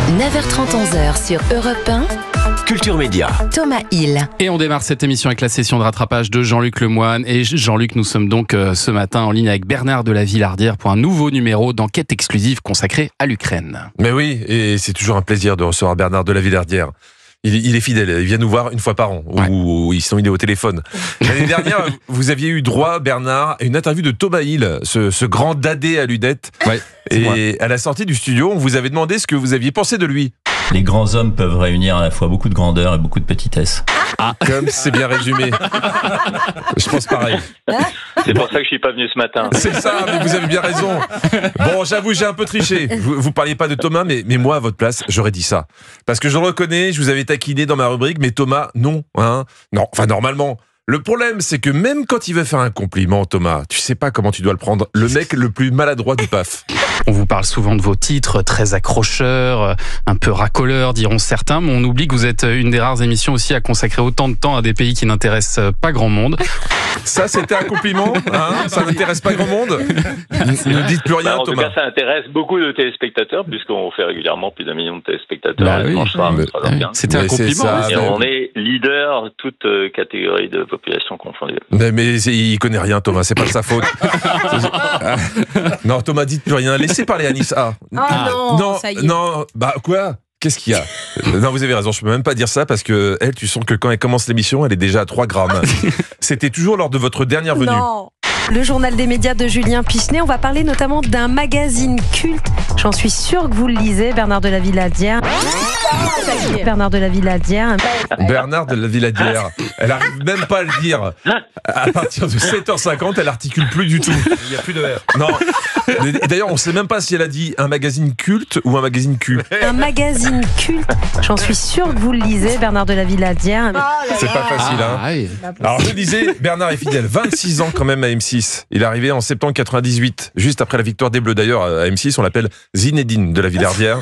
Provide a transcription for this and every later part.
9h30, 11h sur Europe 1. Culture Média. Thomas Hill. Et on démarre cette émission avec la session de rattrapage de Jean-Luc Lemoyne. Et Jean-Luc, nous sommes donc ce matin en ligne avec Bernard de la Villardière pour un nouveau numéro d'enquête exclusive consacré à l'Ukraine. Mais oui, et c'est toujours un plaisir de recevoir Bernard de la Villardière. Il est fidèle, il vient nous voir une fois par an, ou sinon il est au téléphone. L'année dernière, vous aviez eu droit, Bernard, à une interview de Thomas Hill, ce grand dadé à lunettes. Ouais, et à la sortie du studio, on vous avait demandé ce que vous aviez pensé de lui. Les grands hommes peuvent réunir à la fois beaucoup de grandeur et beaucoup de petitesse. Ah, comme c'est bien résumé. Je pense pareil. C'est pour ça que je suis pas venu ce matin. C'est ça, mais vous avez bien raison. Bon, j'avoue, j'ai un peu triché. Vous parliez pas de Thomas, mais moi, à votre place, j'aurais dit ça. Parce que je le reconnais, je vous avais taquiné dans ma rubrique, mais Thomas, non. Non, enfin, normalement. Le problème, c'est que même quand il veut faire un compliment, Thomas, tu sais pas comment tu dois le prendre. Le mec le plus maladroit du PAF. On vous parle souvent de vos titres, très accrocheurs, un peu racoleurs, diront certains, mais on oublie que vous êtes une des rares émissions aussi à consacrer autant de temps à des pays qui n'intéressent pas grand monde. Ça, c'était un compliment, ça n'intéresse pas grand monde. Ne dites plus rien, en Thomas. En tout cas, ça intéresse beaucoup de téléspectateurs, puisqu'on fait régulièrement plus d'1 million de téléspectateurs. C'était un compliment. Ça, et on est leader, toute catégorie de population confondue. Mais il connaît rien, Thomas, c'est pas de sa faute. Non, Thomas, dites plus rien. Laissez parler Anis. Non, ça y est. Non, bah quoi ? Qu'est-ce qu'il y a ? Non, vous avez raison, je peux même pas dire ça parce que elle, tu sens que quand elle commence l'émission, elle est déjà à 3 grammes. C'était toujours lors de votre dernière venue. Non. Le journal des médias de Julien Pichenet, on va parler notamment d'un magazine culte. J'en suis sûre que vous le lisez, Bernard de la Villardière. Bernard de la Villardière. Bernard de la Villardière. Elle arrive même pas à le dire. À partir de 7h50, elle articule plus du tout. Il y a plus de R. Non. Et d'ailleurs, on sait même pas si elle a dit un magazine culte ou un magazine cul. Un magazine culte. J'en suis sûre que vous le lisez, Bernard de la Villardière. C'est pas facile, Alors, je disais, Bernard est fidèle. 26 ans quand même à M6. Il est arrivé en septembre 98, juste après la victoire des Bleus. D'ailleurs, à M6, on l'appelle Zinedine de la Villardière.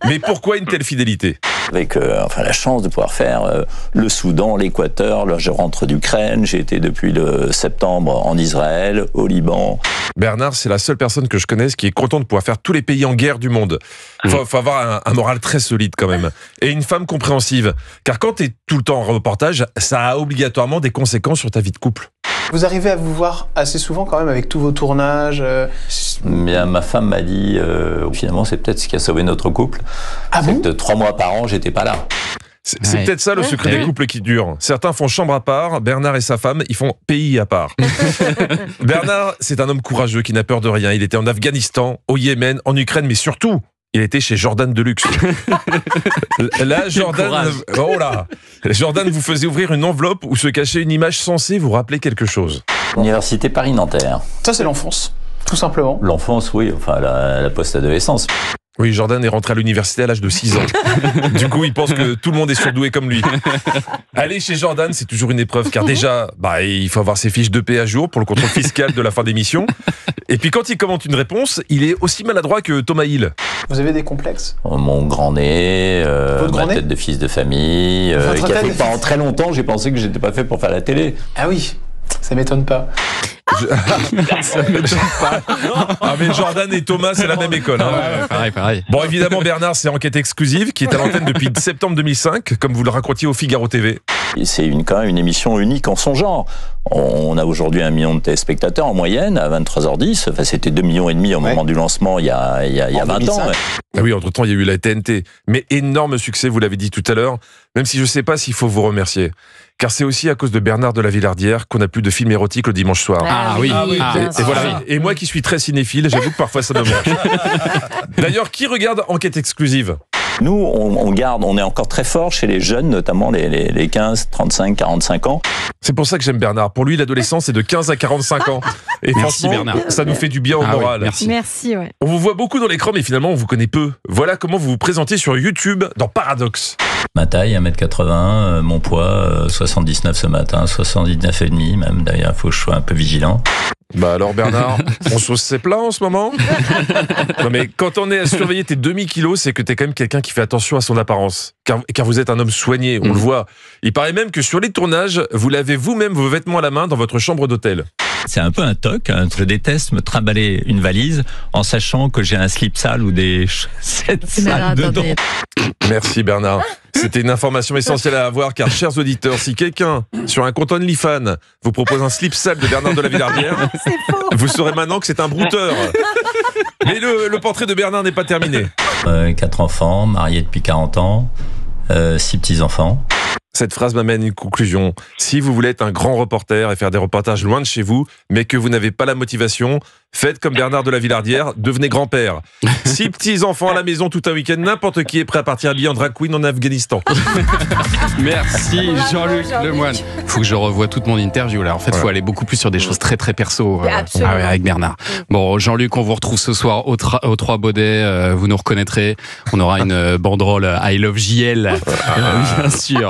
Mais pourquoi une telle fidélité ? Avec la chance de pouvoir faire le Soudan, l'Équateur. Là, je rentre d'Ukraine. J'ai été depuis le septembre en Israël, au Liban. Bernard, c'est la seule personne que je connaisse qui est content de pouvoir faire tous les pays en guerre du monde. Faut avoir un moral très solide quand même. Et une femme compréhensive. Car quand tu es tout le temps en reportage, ça a obligatoirement des conséquences sur ta vie de couple. Vous arrivez à vous voir assez souvent quand même avec tous vos tournages Bien, ma femme m'a dit, finalement, c'est peut-être ce qui a sauvé notre couple. Ah bon ? Que 3 mois par an, j'étais pas là. C'est peut-être ça le secret des couples qui durent. Certains font chambre à part, Bernard et sa femme, ils font pays à part. Bernard, c'est un homme courageux qui n'a peur de rien. Il était en Afghanistan, au Yémen, en Ukraine, mais surtout, il était chez Jordan Deluxe. Là, Jordan vous faisait ouvrir une enveloppe où se cachait une image censée vous rappeler quelque chose. Université Paris-Nanterre. Ça, c'est l'enfance, tout simplement. L'enfance, oui, la post-adolescence. Oui, Jordan est rentré à l'université à l'âge de 6 ans. Du coup, il pense que tout le monde est surdoué comme lui. Aller chez Jordan, c'est toujours une épreuve, car déjà, il faut avoir ses fiches de paie à jour pour le contrôle fiscal de la fin d'émission. Et puis quand il commente une réponse, il est aussi maladroit que Thomas Hill. Vous avez des complexes ? Mon grand nez, ma tête de fils de famille, qui a fait que pendant très longtemps, j'ai pensé que j'étais pas fait pour faire la télé. Ah oui, ça m'étonne pas. Ça m'étonne pas. Ah mais Jordan et Thomas, c'est la même école. Pareil. Bon, évidemment, Bernard, c'est Enquête exclusive qui est à l'antenne depuis septembre 2005, comme vous le racontiez au Figaro TV. Et c'est quand même une émission unique en son genre. On a aujourd'hui 1 million de téléspectateurs en moyenne à 23h10. Enfin, c'était 2,5 millions au moment du lancement il y a 20 ans. Ah oui, entre-temps, il y a eu la TNT. Mais énorme succès, vous l'avez dit tout à l'heure, même si je ne sais pas s'il faut vous remercier. Car c'est aussi à cause de Bernard de la Villardière qu'on n'a plus de films érotiques le dimanche soir. Et voilà. Et moi qui suis très cinéphile, j'avoue que parfois ça me manque. D'ailleurs, qui regarde Enquête exclusive ? Nous, on est encore très fort chez les jeunes, notamment les 15, 35, 45 ans. C'est pour ça que j'aime Bernard. Pour lui, l'adolescence, c'est de 15 à 45 ans. Et merci franchement, Bernard. Ça nous fait du bien au moral. Oui, Merci, ouais. On vous voit beaucoup dans l'écran, mais finalement, on vous connaît peu. Voilà comment vous vous présentez sur YouTube dans Paradoxe. Ma taille, 1m80, mon poids, 79 ce matin, 79,5 même. D'ailleurs, il faut que je sois un peu vigilant. Bah alors Bernard, on sauce ses plats en ce moment ? Non mais quand on est à surveiller tes demi-kilos, c'est que t'es quand même quelqu'un qui fait attention à son apparence. Car vous êtes un homme soigné, on le voit. Il paraît même que sur les tournages, vous lavez vous-même vos vêtements à la main dans votre chambre d'hôtel. C'est un peu un toc. Hein. Je déteste me trimballer une valise en sachant que j'ai un slip sale ou des chaussettes sales dedans. Merci Bernard. C'était une information essentielle à avoir car, chers auditeurs, si quelqu'un sur un compte OnlyFans vous propose un slip sale de Bernard de la Villardière, vous saurez maintenant que c'est un brouteur. Mais le portrait de Bernard n'est pas terminé. 4 enfants, mariés depuis 40 ans, 6 petits-enfants. Cette phrase m'amène à une conclusion. Si vous voulez être un grand reporter et faire des reportages loin de chez vous, mais que vous n'avez pas la motivation, faites comme Bernard de la Villardière, devenez grand-père. 6 petits-enfants à la maison tout un week-end, n'importe qui est prêt à partir habillé en drag queen en Afghanistan. Merci Jean-Luc Lemoyne. Faut que je revoie toute mon interview là. En fait, faut aller beaucoup plus sur des choses très très perso avec Bernard. Bon, Jean-Luc, on vous retrouve ce soir au 3 Baudets. Vous nous reconnaîtrez. On aura une banderole I Love JL, bien sûr.